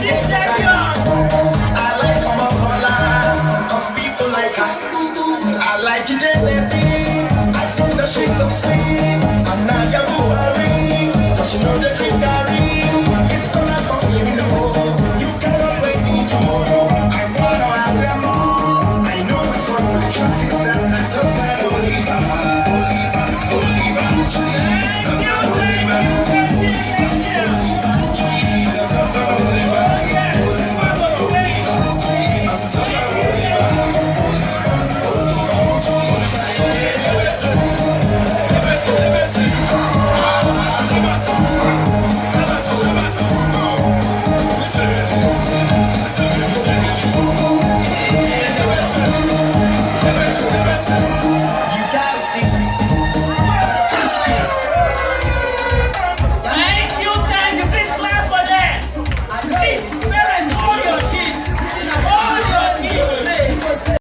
I like Coca-Cola, cause people like her. I like it, baby. I think that she's so sweet. And now you're worried, cause you know the drink Gary. It's gonna come to me, no. You cannot wait me tomorrow. I wanna have them all. I know it's one of the truth is that I just can't believe her. Believe her, please. Listen.